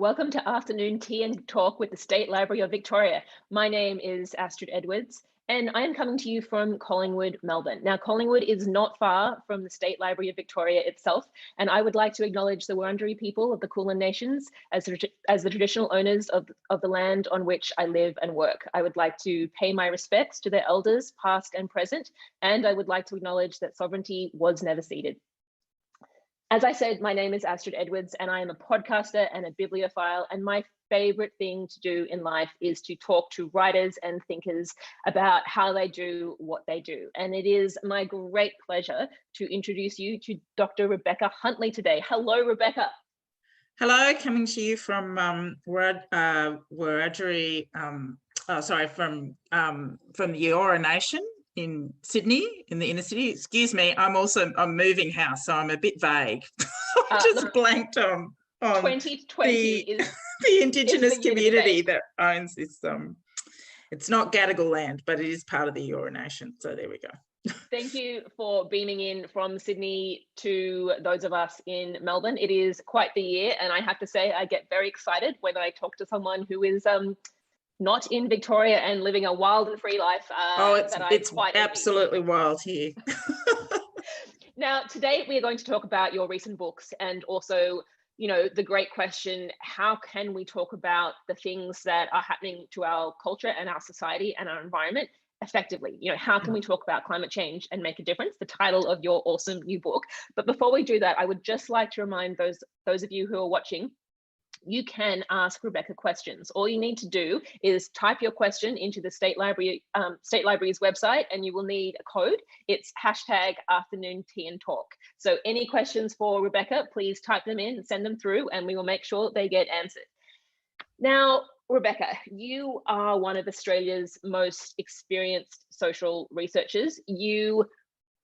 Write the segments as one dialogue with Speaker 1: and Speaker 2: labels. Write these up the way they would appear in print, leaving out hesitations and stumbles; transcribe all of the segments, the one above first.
Speaker 1: Welcome to Afternoon Tea and Talk with the State Library of Victoria. My name is Astrid Edwards, and I am coming to you from Collingwood, Melbourne. Now, Collingwood is not far from the State Library of Victoria itself, and I would like to acknowledge the Wurundjeri people of the Kulin Nations as the traditional owners of the land on which I live and work. I would like to pay my respects to their elders, past and present, and I would like to acknowledge that sovereignty was never ceded. As I said, my name is Astrid Edwards, and I am a podcaster and a bibliophile, and my favorite thing to do in life is to talk to writers and thinkers about how they do what they do. And it is my great pleasure to introduce you to Dr. Rebecca Huntley today. Hello, Rebecca.
Speaker 2: Hello, coming to you from from the Eora Nation in Sydney, in the inner city. Excuse me, I'm moving house, so I'm a bit vague. I just blanked on
Speaker 1: 2020 is
Speaker 2: the Indigenous community that owns this. It's not Gadigal land, but it is part of the Eora Nation. So there we go.
Speaker 1: Thank you for beaming in from Sydney to those of us in Melbourne. It is quite the year, and I have to say I get very excited when I talk to someone who is not in Victoria and living a wild and free life.
Speaker 2: It's quite absolutely wild here.
Speaker 1: Now, today we are going to talk about your recent books and also, you know, the great question, how can we talk about the things that are happening to our culture and our society and our environment effectively? You know, how can we talk about climate change and make a difference? The title of your awesome new book. But before we do that, I would just like to remind those of you who are watching, you can ask Rebecca questions. All you need to do is type your question into the State Library's website, and you will need a code. It's #AfternoonTeaAndTalk. So any questions for Rebecca, please type them in and send them through, and we will make sure they get answered. Now, Rebecca, you are one of Australia's most experienced social researchers. You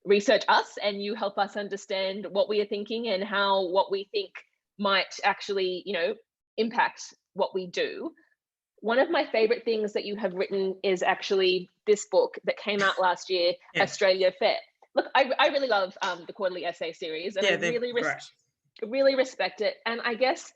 Speaker 1: research us and you help us understand what we are thinking and how what we think might actually, you know, impact what we do. One of my favorite things that you have written is actually this book that came out last year, yeah. Australia Fair. Look, I really love the quarterly essay series, and I really respect it. And I guess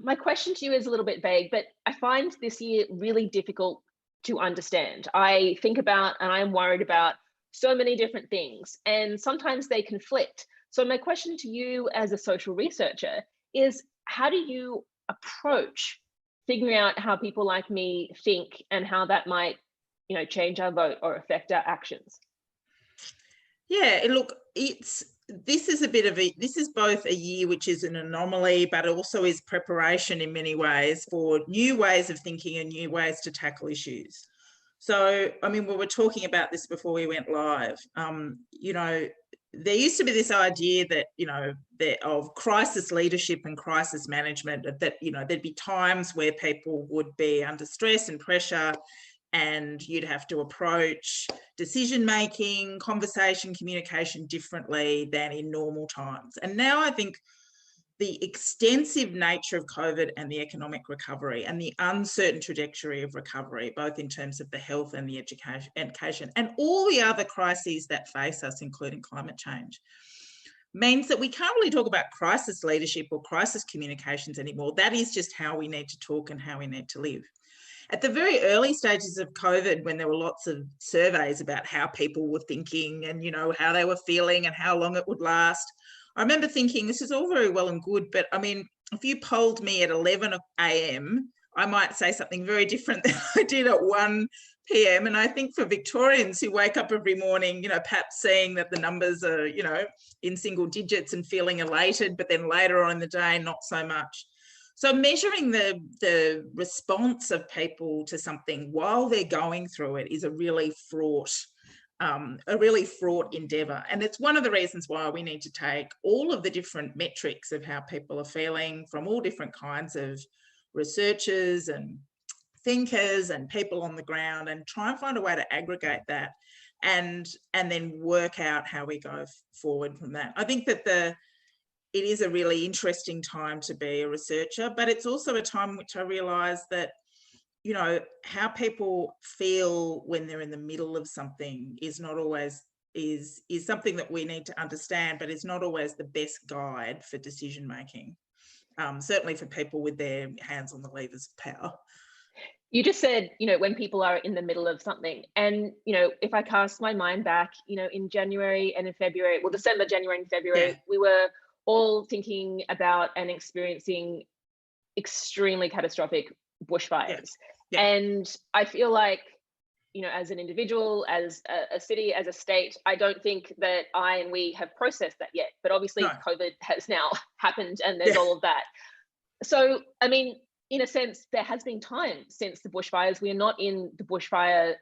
Speaker 1: my question to you is a little bit vague, but I find this year really difficult to understand. I think about and I'm worried about so many different things, and sometimes they conflict. So my question to you as a social researcher is, how do you approach figuring out how people like me think and how that might, you know, change our vote or affect our actions?
Speaker 2: Yeah, look, this is both a year which is an anomaly, but also is preparation in many ways for new ways of thinking and new ways to tackle issues. So, I mean, we were talking about this before we went live. You know, there used to be this idea that, you know, of crisis leadership and crisis management, that, you know, there'd be times where people would be under stress and pressure, and you'd have to approach decision-making, conversation, communication differently than in normal times. And now I think the extensive nature of COVID and the economic recovery and the uncertain trajectory of recovery, both in terms of the health and the education and all the other crises that face us, including climate change, means that we can't really talk about crisis leadership or crisis communications anymore. That is just how we need to talk and how we need to live. At the very early stages of COVID, when there were lots of surveys about how people were thinking and, you know, how they were feeling and how long it would last, I remember thinking, this is all very well and good, but I mean, if you polled me at 11 a.m, I might say something very different than I did at 1 p.m. And I think for Victorians who wake up every morning, you know, perhaps seeing that the numbers are, you know, in single digits and feeling elated, but then later on in the day, not so much. So measuring the response of people to something while they're going through it is a really fraught endeavour. And it's one of the reasons why we need to take all of the different metrics of how people are feeling from all different kinds of researchers and thinkers and people on the ground, and try and find a way to aggregate that and then work out how we go forward from that. I think that it is a really interesting time to be a researcher, but it's also a time in which I realise that, you know, how people feel when they're in the middle of something is not always is something that we need to understand, but it's not always the best guide for decision making. certainly for people with their hands on the levers of power.
Speaker 1: You just said, when people are in the middle of something, and, if I cast my mind back, in January and in February, well, December, January and February, we were all thinking about and experiencing extremely catastrophic bushfires. And I feel like, as an individual, as a city, as a state, I don't think that we have processed that yet. But obviously COVID has now happened, and there's all of that. So, I mean, in a sense, there has been time since the bushfires. We are not in the bushfire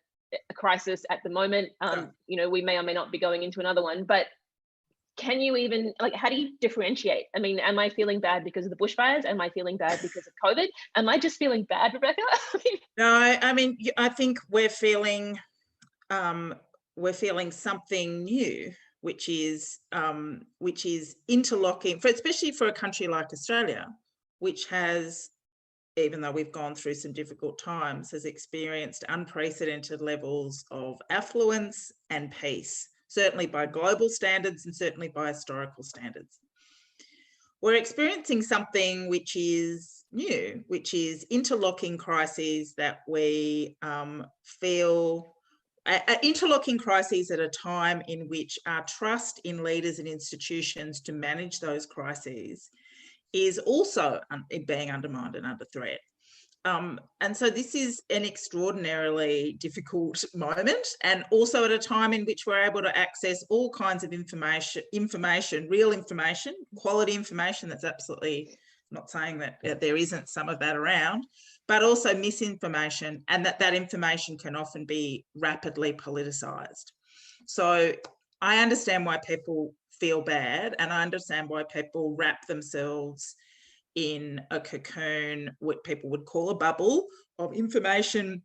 Speaker 1: crisis at the moment. We may or may not be going into another one, but can you even, how do you differentiate? I mean, am I feeling bad because of the bushfires? Am I feeling bad because of COVID? Am I just feeling bad, Rebecca?
Speaker 2: No, I mean, I think we're feeling something new, which is interlocking, especially for a country like Australia, which has, even though we've gone through some difficult times, has experienced unprecedented levels of affluence and peace, certainly by global standards and certainly by historical standards. We're experiencing something which is new, which is interlocking crises that we feel, interlocking crises at a time in which our trust in leaders and institutions to manage those crises is also being undermined and under threat. And so this is an extraordinarily difficult moment, and also at a time in which we're able to access all kinds of information, real information, quality information. That's absolutely not saying that there isn't some of that around, but also misinformation, and that information can often be rapidly politicized. So I understand why people feel bad, and I understand why people wrap themselves in a cocoon, what people would call a bubble of information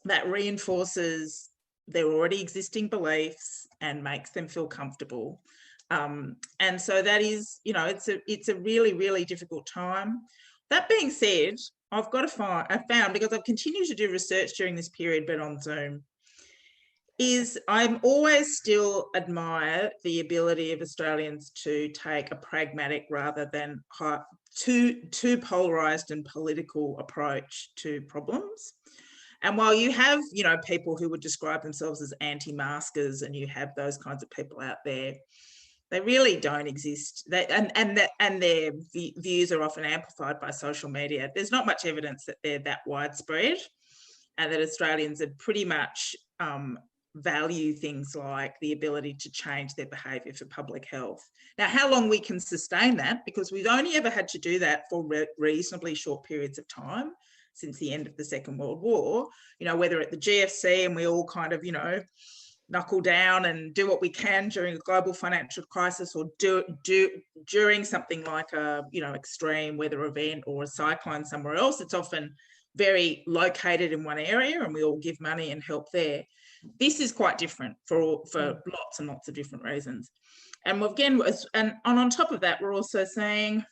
Speaker 2: that reinforces their already existing beliefs and makes them feel comfortable. And so that is, it's a really, really difficult time. That being said, I found, because I've continued to do research during this period, but on Zoom, is I'm always still admire the ability of Australians to take a pragmatic rather than too polarised and political approach to problems. And while you have, people who would describe themselves as anti-maskers, and you have those kinds of people out there, they really don't exist. And their views are often amplified by social media. There's not much evidence that they're that widespread, and that Australians are pretty much value things like the ability to change their behaviour for public health. Now, how long we can sustain that, because we've only ever had to do that for reasonably short periods of time since the end of the Second World War, whether at the GFC and we all kind of, knuckle down and do what we can during a global financial crisis, or do during something like a, extreme weather event or a cyclone somewhere else. It's often very located in one area and we all give money and help there. This is quite different for lots and lots of different reasons. And again, and on top of that, we're also saying,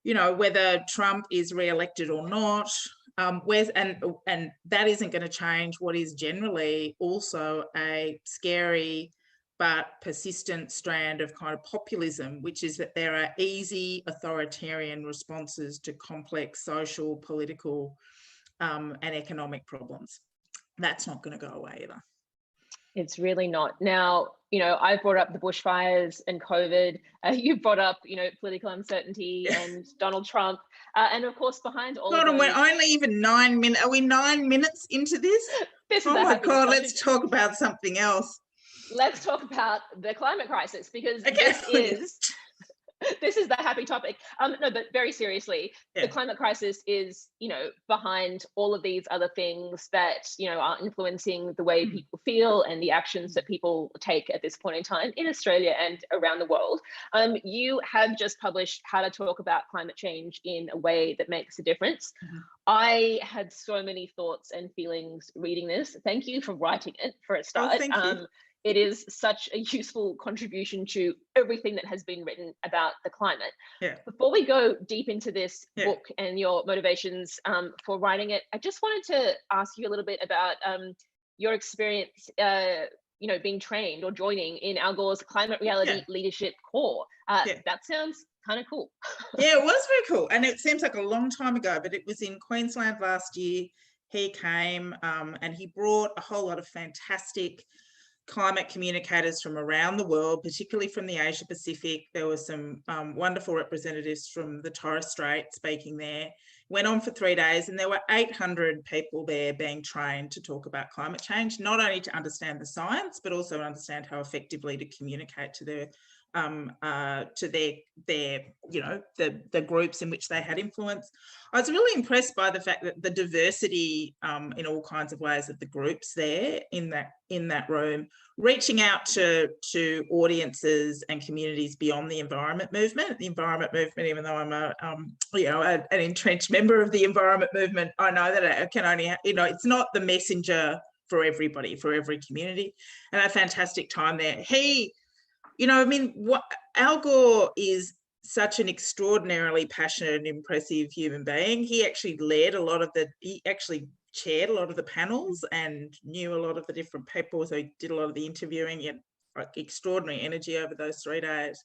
Speaker 2: whether Trump is re-elected or not, and that isn't going to change what is generally also a scary but persistent strand of kind of populism, which is that there are easy authoritarian responses to complex social, political, and economic problems. That's not going to go away either.
Speaker 1: It's really not. Now, I've brought up the bushfires and COVID. You've brought up, political uncertainty and Donald Trump. And of course, behind all of those...
Speaker 2: we're only even 9 minutes. Are we 9 minutes into this? Oh my God, let's talk about something else.
Speaker 1: Let's talk about the climate crisis, because this is the happy topic. No, but very seriously, the climate crisis is, behind all of these other things that, are influencing the way people feel and the actions that people take at this point in time in Australia and around the world. You have just published How to Talk About Climate Change in a Way That Makes a Difference. I had so many thoughts and feelings reading this. Thank you for writing it, for a start.
Speaker 2: Oh, thank you.
Speaker 1: It is such a useful contribution to everything that has been written about the climate. Before we go deep into this book and your motivations for writing it, I just wanted to ask you a little bit about your experience being trained or joining in Al Gore's Climate Reality Leadership Core. That sounds kind of cool.
Speaker 2: Yeah, it was very cool. And it seems like a long time ago, but it was in Queensland last year. He came and he brought a whole lot of fantastic climate communicators from around the world, particularly from the Asia Pacific. There were some wonderful representatives from the Torres Strait speaking there. Went on for 3 days, and there were 800 people there being trained to talk about climate change, not only to understand the science, but also understand how effectively to communicate to their the groups in which they had influence. I was really impressed by the fact that the diversity in all kinds of ways of the groups there in that room, reaching out to audiences and communities beyond the environment movement. The environment movement, even though I'm an entrenched member of the environment movement, I know that it can only, it's not the messenger for everybody, for every community. And a fantastic time there. Al Gore is such an extraordinarily passionate and impressive human being. He actually chaired a lot of the panels and knew a lot of the different people. So he did a lot of the interviewing. He had extraordinary energy over those 3 days.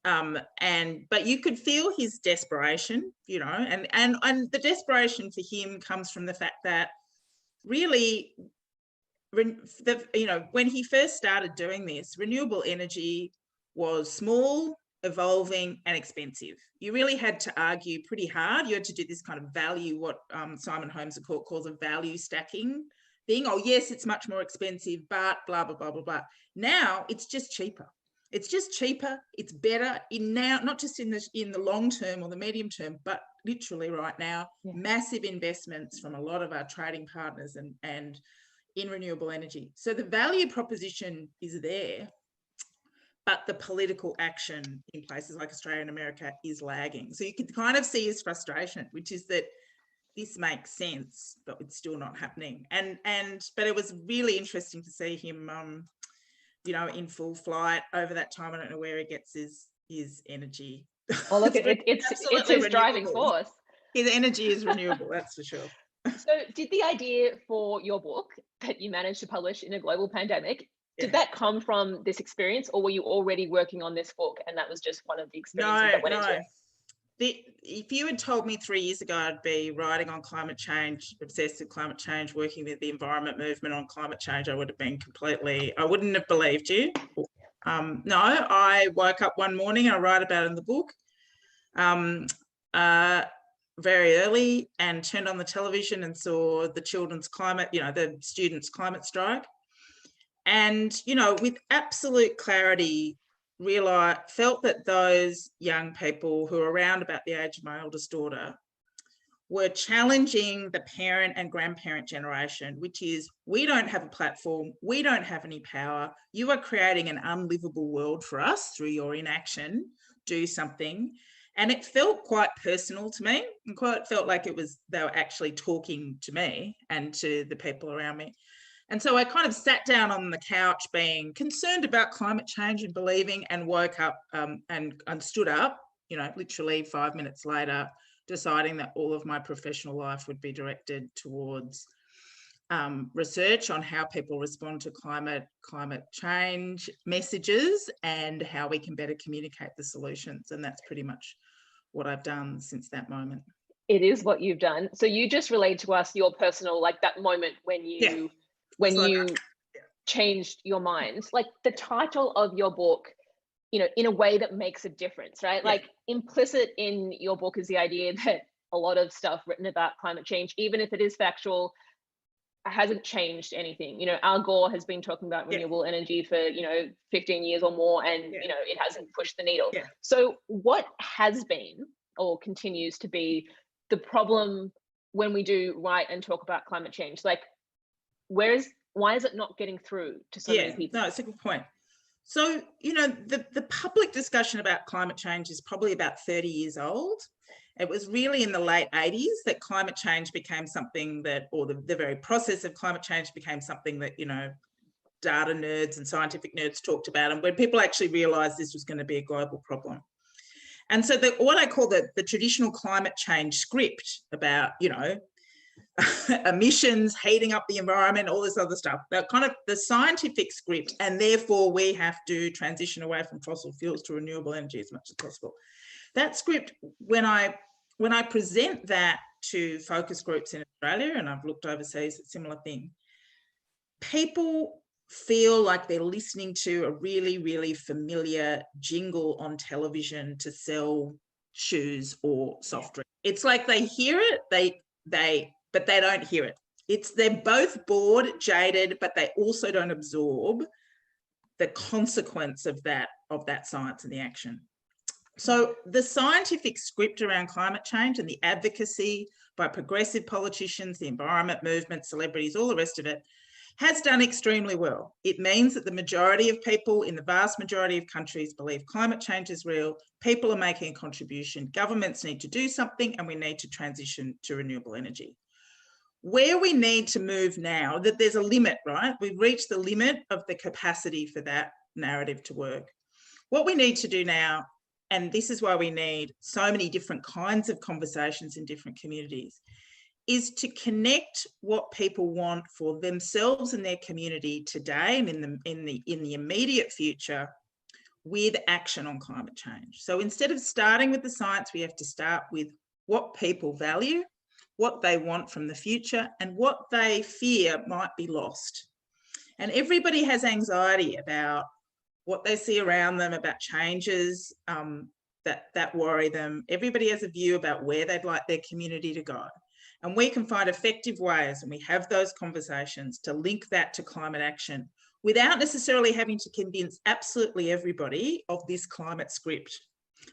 Speaker 2: But you could feel his desperation, and the desperation for him comes from the fact that really, when he first started doing this, renewable energy was small, evolving, and expensive. You really had to argue pretty hard. You had to do this kind of value, what Simon Holmes calls a value stacking thing. Oh, yes, it's much more expensive, but blah, blah, blah, blah, blah. Now it's just cheaper. It's just cheaper. It's better not just in the long term or the medium term, but literally right now. Massive investments from a lot of our trading partners and in renewable energy. So the value proposition is there, but the political action in places like Australia and America is lagging. So you can kind of see his frustration, which is that this makes sense, but it's still not happening. But it was really interesting to see him, in full flight over that time. I don't know where he gets his energy.
Speaker 1: Well, look, it's his driving force.
Speaker 2: His energy is renewable, that's for sure.
Speaker 1: So did the idea for your book that you managed to publish in a global pandemic, did that come from this experience, or were you already working on this book and that was just one of the experiences that went into it?
Speaker 2: If you had told me 3 years ago I'd be writing on climate change, obsessed with climate change, working with the environment movement on climate change, I wouldn't have believed you. No, I woke up one morning and I write about it in the book. Very early, and turned on the television and saw the children's climate, the students' climate strike. And, with absolute clarity, felt that those young people who are around about the age of my oldest daughter were challenging the parent and grandparent generation, which is, we don't have a platform, we don't have any power, you are creating an unlivable world for us through your inaction, do something. And it felt quite personal to me, and quite felt like they were actually talking to me and to the people around me. And so I kind of sat down on the couch being concerned about climate change and believing, and woke up and stood up, literally 5 minutes later, deciding that all of my professional life would be directed towards research on how people respond to climate change messages and how we can better communicate the solutions. And that's pretty much what I've done since that moment.
Speaker 1: It is what you've done. So you just relayed to us your personal, that moment when you changed your mind. Like, the title of your book, in a way that makes a difference, right? Yeah. Like, implicit in your book is the idea that a lot of stuff written about climate change, even if it is factual, hasn't changed anything. Al Gore has been talking about renewable energy for 15 years or more, and it hasn't pushed the needle. So what has been or continues to be the problem when we do write and talk about climate change? Like, why is it not getting through to so many people?
Speaker 2: No, it's a good point. So the public discussion about climate change is probably about 30 years old. It was really in the late 80s that climate change became something that, or the very process of climate change became something that, data nerds and scientific nerds talked about, and when people actually realised this was going to be a global problem. And so what I call the traditional climate change script about, emissions, heating up the environment, all this other stuff. They're kind of the scientific script, and therefore we have to transition away from fossil fuels to renewable energy as much as possible. That script, when I present that to focus groups in Australia, and I've looked overseas at similar thing, people feel like they're listening to a really, really familiar jingle on television to sell shoes or soft drink. It's like they hear it, but they don't hear it. They're both bored, jaded, but they also don't absorb the consequence of that science and the action. So the scientific script around climate change and the advocacy by progressive politicians, the environment movement, celebrities, all the rest of it, has done extremely well. It means that the majority of people in the vast majority of countries believe climate change is real, people are making a contribution, governments need to do something, and we need to transition to renewable energy. Where we need to move now, that there's a limit, right? We've reached the limit of the capacity for that narrative to work. What we need to do now, and this is why we need so many different kinds of conversations in different communities, is to connect what people want for themselves and their community today and in the immediate future with action on climate change. So instead of starting with the science, we have to start with what people value, what they want from the future, and what they fear might be lost. And everybody has anxiety about what they see around them, about changes that worry them. Everybody has a view about where they'd like their community to go. And we can find effective ways, and we have those conversations, to link that to climate action without necessarily having to convince absolutely everybody of this climate script,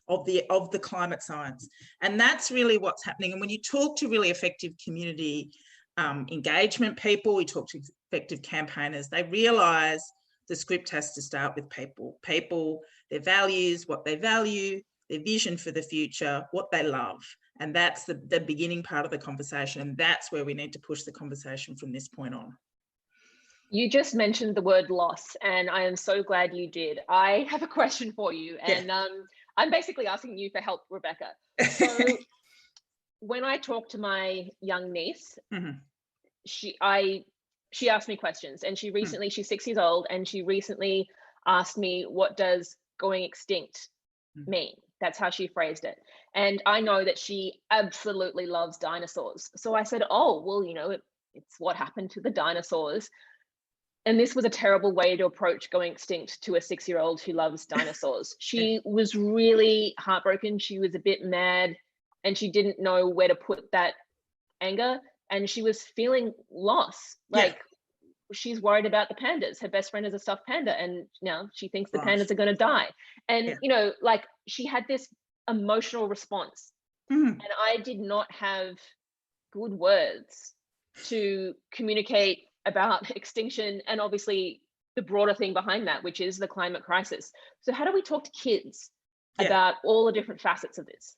Speaker 2: of the climate science. And that's really what's happening. And when you talk to really effective community engagement people, we talk to effective campaigners, they realise the script has to start with people, their values, what they value, their vision for the future, what they love. And that's the beginning part of the conversation. And that's where we need to push the conversation from this point on.
Speaker 1: You just mentioned the word loss, and I am so glad you did. I have a question for you, and I'm basically asking you for help, Rebecca. So when I talk to my young niece, she asked me questions, and she's 6 years old, and she recently asked me, what does going extinct mean? That's how she phrased it. And I know that she absolutely loves dinosaurs. So I said, oh, well, you know, it's what happened to the dinosaurs. And this was a terrible way to approach going extinct to a 6-year-old who loves dinosaurs. She was really heartbroken. She was a bit mad, and she didn't know where to put that anger. And she was feeling loss. Like, she's worried about the pandas. Her best friend is a stuffed panda, and now she thinks the pandas are going to die. And, you know, like, she had this emotional response. And I did not have good words to communicate about extinction and obviously the broader thing behind that, which is the climate crisis. So how do we talk to kids about all the different facets of this?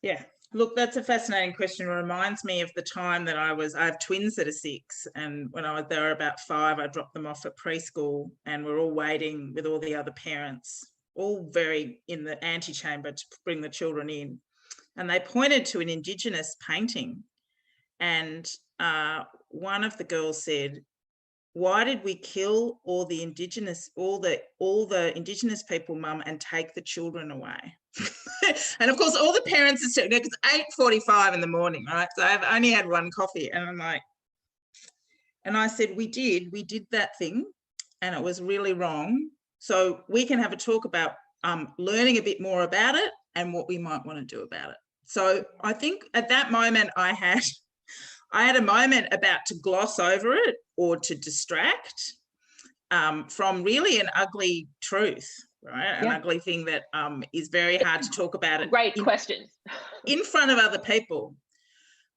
Speaker 2: Look, that's a fascinating question. It reminds me of the time that I have twins that are 6, and when they were about 5, I dropped them off at preschool, and we're all waiting with all the other parents, all very in the antechamber to bring the children in. And they pointed to an Indigenous painting, and one of the girls said, why did we kill all the Indigenous people, Mum, and take the children away? And of course, all the parents are sitting there, because it's 8:45 in the morning, right? So I've only had one coffee, and I'm like, and I said, we did that thing, and it was really wrong. So we can have a talk about learning a bit more about it and what we might want to do about it. So I think at that moment I had a moment about to gloss over it or to distract from really an ugly truth, right? An ugly thing that is very hard to talk about it.
Speaker 1: Great question.
Speaker 2: In front of other people.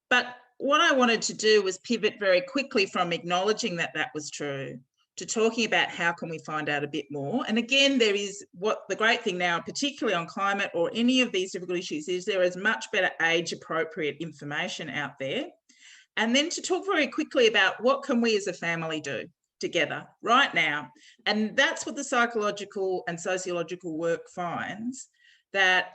Speaker 2: But what I wanted to do was pivot very quickly from acknowledging that that was true to talking about how can we find out a bit more. And again, there is what the great thing now, particularly on climate or any of these difficult issues, is there is much better age-appropriate information out there. And then to talk very quickly about what can we as a family do together right now. And that's what the psychological and sociological work finds, that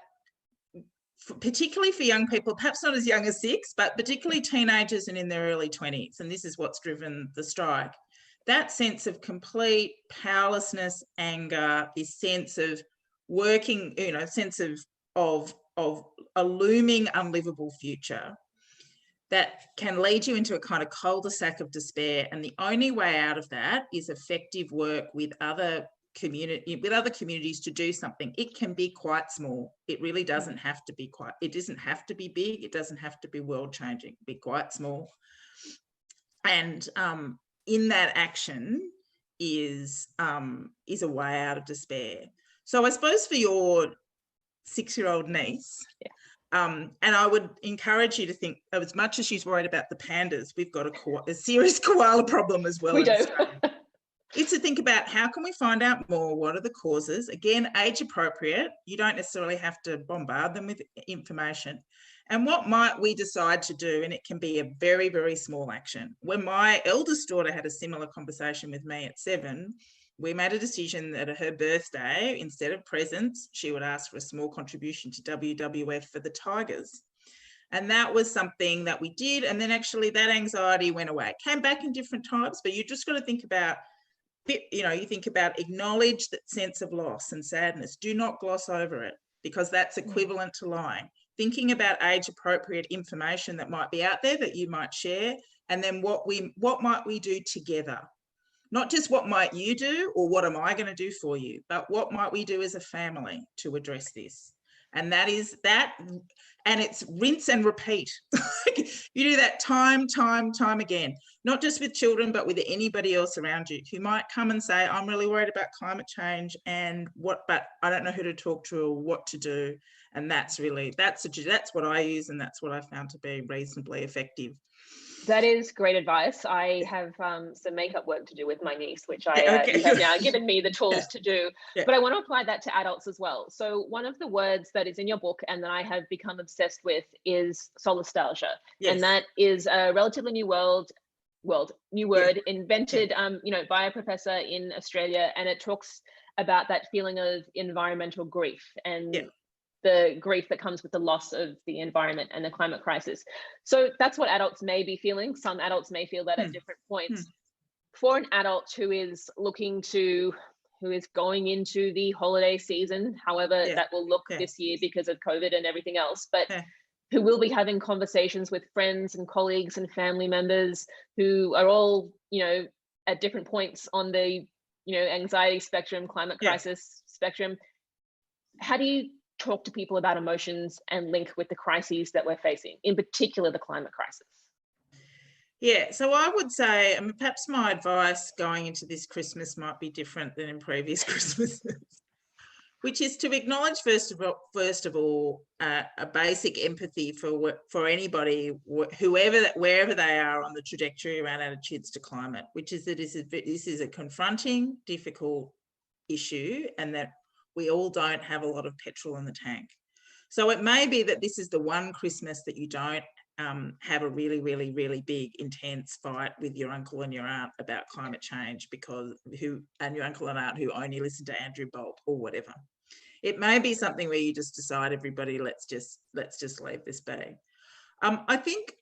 Speaker 2: particularly for young people, perhaps not as young as 6, but particularly teenagers and in their early 20s, and this is what's driven the strike, that sense of complete powerlessness, anger, this sense of working, sense of a looming unlivable future that can lead you into a kind of cul-de-sac of despair. And the only way out of that is effective work with other communities to do something. It can be quite small. It really doesn't have to be it doesn't have to be big. It doesn't have to be world changing. Be quite small. And in that action is a way out of despair. So I suppose for your 6-year-old niece, and I would encourage you to think, as much as she's worried about the pandas, we've got a serious koala problem as well.
Speaker 1: We do.
Speaker 2: It's to think about how can we find out more? What are the causes? Again, age appropriate. You don't necessarily have to bombard them with information. And what might we decide to do? And it can be a very, very small action. When my eldest daughter had a similar conversation with me at 7, we made a decision that at her birthday, instead of presents, she would ask for a small contribution to WWF for the Tigers. And that was something that we did. And then actually that anxiety went away. It came back in different types, but you just got to think about, you think about acknowledge that sense of loss and sadness. Do not gloss over it, because that's equivalent to lying. Thinking about age appropriate information that might be out there that you might share. And then what might we do together? Not just what might you do or what am I going to do for you, but what might we do as a family to address this? And that is that, and it's rinse and repeat. You do that time again, not just with children, but with anybody else around you who might come and say, I'm really worried about climate change but I don't know who to talk to or what to do. And that's what I use, and that's what I found to be reasonably effective.
Speaker 1: That is great advice. I have some makeup work to do with my niece, which you have now given me the tools to do. Yeah. But I want to apply that to adults as well. So one of the words that is in your book and that I have become obsessed with is solastalgia. Yes. And that is a relatively new word invented by a professor in Australia. And it talks about that feeling of environmental grief and the grief that comes with the loss of the environment and the climate crisis. So that's what adults may be feeling. Some adults may feel that at different points. For an adult who is going into the holiday season, however that will look this year because of COVID and everything else, but who will be having conversations with friends and colleagues and family members who are all, at different points on the, anxiety spectrum, climate crisis spectrum. How do you talk to people about emotions and link with the crises that we're facing, in particular the climate crisis?
Speaker 2: Yeah, so I would say, perhaps my advice going into this Christmas might be different than in previous Christmases, which is to acknowledge first of all a basic empathy for anybody, wherever they are on the trajectory around attitudes to climate, which is that this is a confronting, difficult issue, and that we all don't have a lot of petrol in the tank. So it may be that this is the one Christmas that you don't have a really, really, really big, intense fight with your uncle and your aunt about climate change and your uncle and aunt who only listen to Andrew Bolt or whatever. It may be something where you just decide, everybody, let's just leave this be. I think,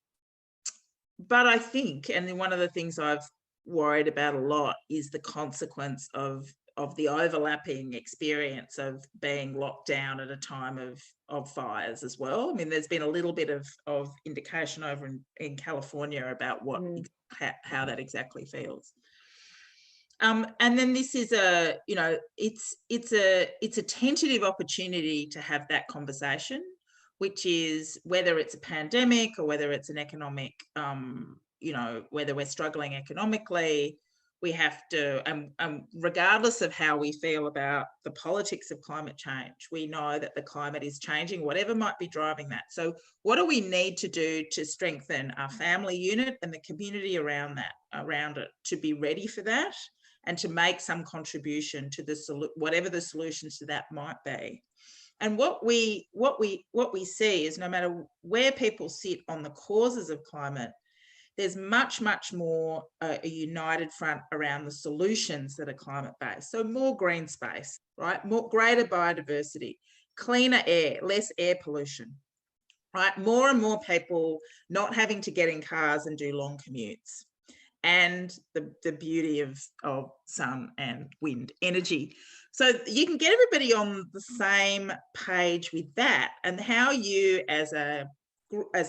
Speaker 2: and one of the things I've worried about a lot is the consequence of the overlapping experience of being locked down at a time of fires as well. There's been a little bit of indication over in California about how that exactly feels. And then this is it's a tentative opportunity to have that conversation, which is whether it's a pandemic or whether it's an economic, whether we're struggling economically. We have to, regardless of how we feel about the politics of climate change, we know that the climate is changing, whatever might be driving that. So what do we need to do to strengthen our family unit and the community around it to be ready for that and to make some contribution to whatever the solutions to that might be? And what we see is no matter where people sit on the causes of climate, there's much, much more a united front around the solutions that are climate-based. So more green space, right? Greater biodiversity, cleaner air, less air pollution, right? More and more people not having to get in cars and do long commutes, and the beauty of sun and wind energy. So you can get everybody on the same page with that, and how you as a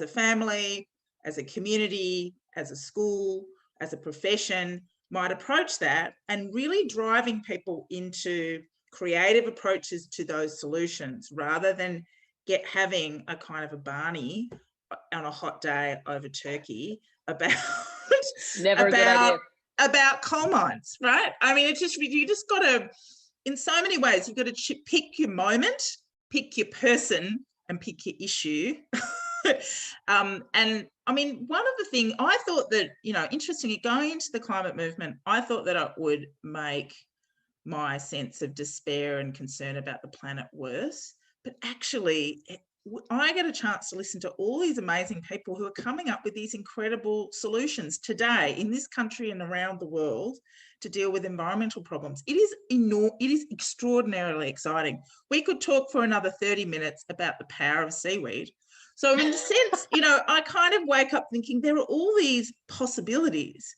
Speaker 2: family, as a community, as a school, as a profession might approach that, and really driving people into creative approaches to those solutions, rather than having a kind of a Barney on a hot day over turkey about
Speaker 1: Never a good idea.
Speaker 2: about coal mines, right? I mean, it's just, you just got to, in so many ways, you've got to pick your moment, pick your person, and pick your issue. And I mean, one of the things I thought that, you know, interestingly, going into the climate movement, I thought that it would make my sense of despair and concern about the planet worse. But actually, I get a chance to listen to all these amazing people who are coming up with these incredible solutions today in this country and around the world to deal with environmental problems. It is extraordinarily exciting. We could talk for another 30 minutes about the power of seaweed. So in a sense, you know, I kind of wake up thinking there are all these possibilities.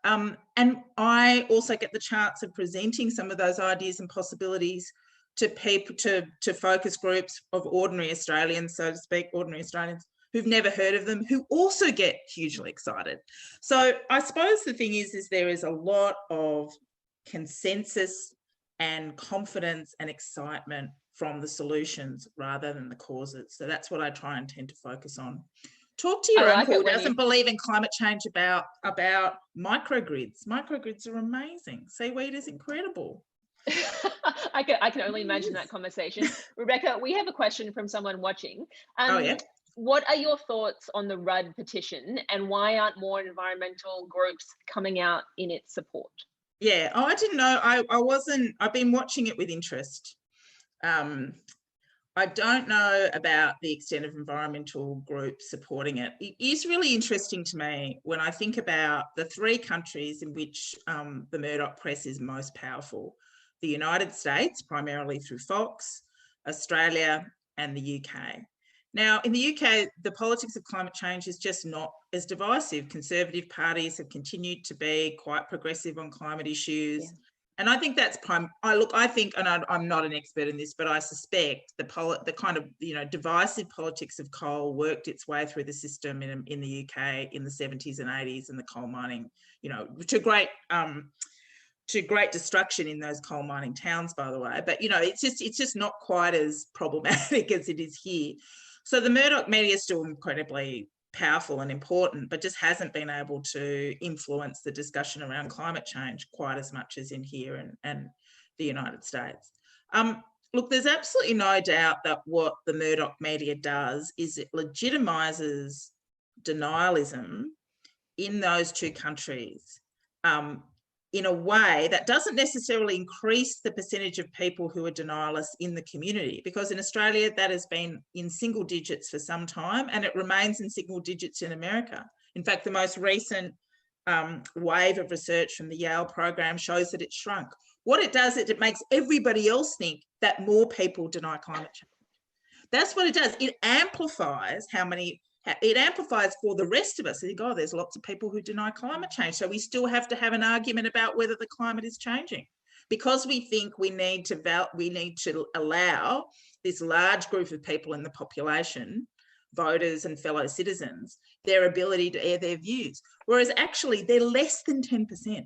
Speaker 2: And I also get the chance of presenting some of those ideas and possibilities to people, to focus groups of ordinary Australians, so to speak, ordinary Australians who've never heard of them, who also get hugely excited. So I suppose the thing is there is a lot of consensus and confidence and excitement from the solutions rather than the causes. So that's what I try and tend to focus on. Talk to your uncle who doesn't believe in climate change about microgrids. Microgrids are amazing. Seaweed is incredible.
Speaker 1: I can only imagine that conversation. Rebecca, we have a question from someone watching.
Speaker 2: Oh, yeah.
Speaker 1: What are your thoughts on the RUD petition, and why aren't more environmental groups coming out in its support?
Speaker 2: Yeah, I didn't know. I've been watching it with interest. I don't know about the extent of environmental groups supporting it. It is really interesting to me when I think about the three countries in which the Murdoch press is most powerful: the United States, primarily through Fox, Australia, and the UK. Now, in the UK, the politics of climate change is just not as divisive. Conservative parties have continued to be quite progressive on climate issues. Yeah. And I think that's I think, and I'm not an expert in this, but I suspect the kind of, you know, divisive politics of coal worked its way through the system in the UK in the 70s and 80s, and the coal mining, you know, to great destruction in those coal mining towns, by the way. But, you know, it's just not quite as problematic as it is here. So the Murdoch media is still incredibly powerful and important, but just hasn't been able to influence the discussion around climate change quite as much as in here and the United States. Look, there's absolutely no doubt that what the Murdoch media does is it legitimizes denialism in those two countries in a way that doesn't necessarily increase the percentage of people who are denialists in the community, because in Australia that has been in single digits for some time, and it remains in single digits in America. In fact, the most recent wave of research from the Yale program shows that it's shrunk. What it does is it makes everybody else think that more people deny climate change. That's what it does. It amplifies it amplifies for the rest of us. You think, oh, there's lots of people who deny climate change, so we still have to have an argument about whether the climate is changing, because we think we need to allow this large group of people in the population, voters and fellow citizens, their ability to air their views, whereas actually they're less than 10%.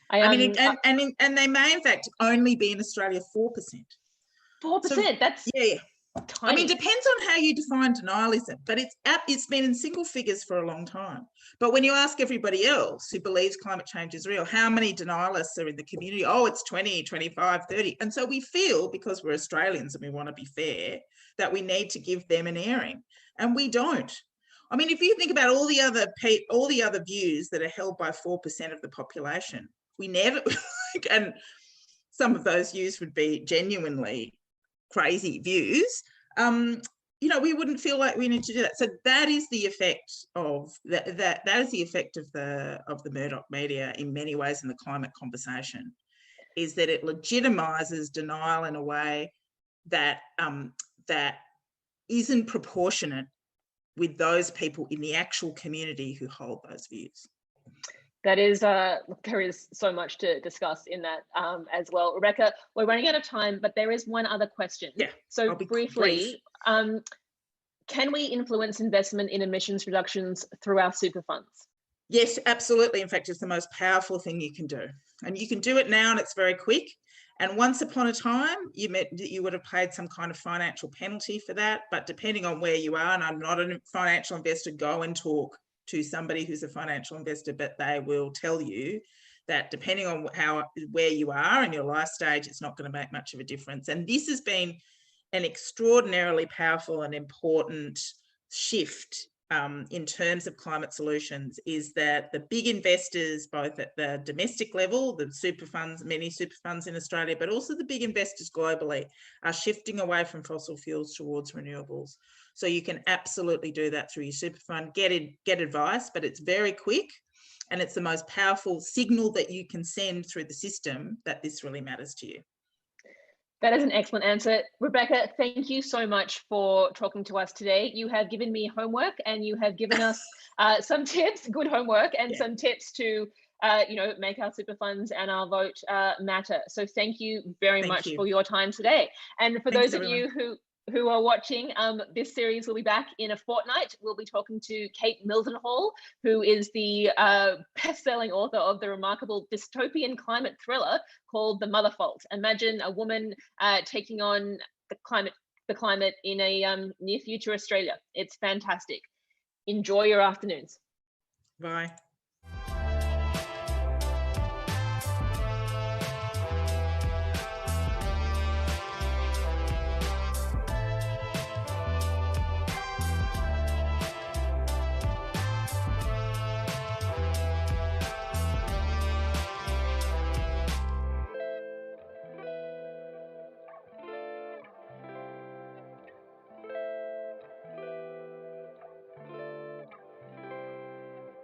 Speaker 2: I mean, and they may in fact only be in Australia 4%.
Speaker 1: 4%. So, that's
Speaker 2: yeah. Tiny. I mean, depends on how you define denialism, but it's been in single figures for a long time. But when you ask everybody else who believes climate change is real, how many denialists are in the community? Oh, it's 20, 25, 30. And so we feel, because we're Australians and we want to be fair, that we need to give them an airing, and we don't. I mean, if you think about all the other views that are held by 4% of the population, we never, and some of those views would be genuinely crazy views, you know, we wouldn't feel like we need to do that. So that is the effect of that is the effect of the Murdoch media in many ways in the climate conversation, is that it legitimizes denial in a way that that isn't proportionate with those people in the actual community who hold those views.
Speaker 1: That is, there is so much to discuss in that as well. Rebecca, we're running out of time, but there is one other question.
Speaker 2: Yeah,
Speaker 1: so briefly, can we influence investment in emissions reductions through our super funds?
Speaker 2: Yes, absolutely. In fact, it's the most powerful thing you can do. And you can do it now, and it's very quick. And once upon a time, you would have paid some kind of financial penalty for that. But depending on where you are, and I'm not a financial investor, go and talk to somebody who's a financial investor, but they will tell you that depending on where you are in your life stage, it's not going to make much of a difference. And this has been an extraordinarily powerful and important shift in terms of climate solutions, is that the big investors, both at the domestic level, the super funds, many super funds in Australia, but also the big investors globally, are shifting away from fossil fuels towards renewables. So you can absolutely do that through your super fund, get advice, but it's very quick, and it's the most powerful signal that you can send through the system that this really matters to you.
Speaker 1: That is an excellent answer. Rebecca, thank you so much for talking to us today. You have given me homework, and you have given us some tips, good homework, and some tips to make our super funds and our vote matter. So thank you very much for your time today. And for those of you who are watching, this series will be back in a fortnight. We'll be talking to Kate Mildenhall, who is the best-selling author of the remarkable dystopian climate thriller called The Mother Fault. Imagine a woman taking on the climate in a near future Australia. It's fantastic. Enjoy your afternoons.
Speaker 2: Bye.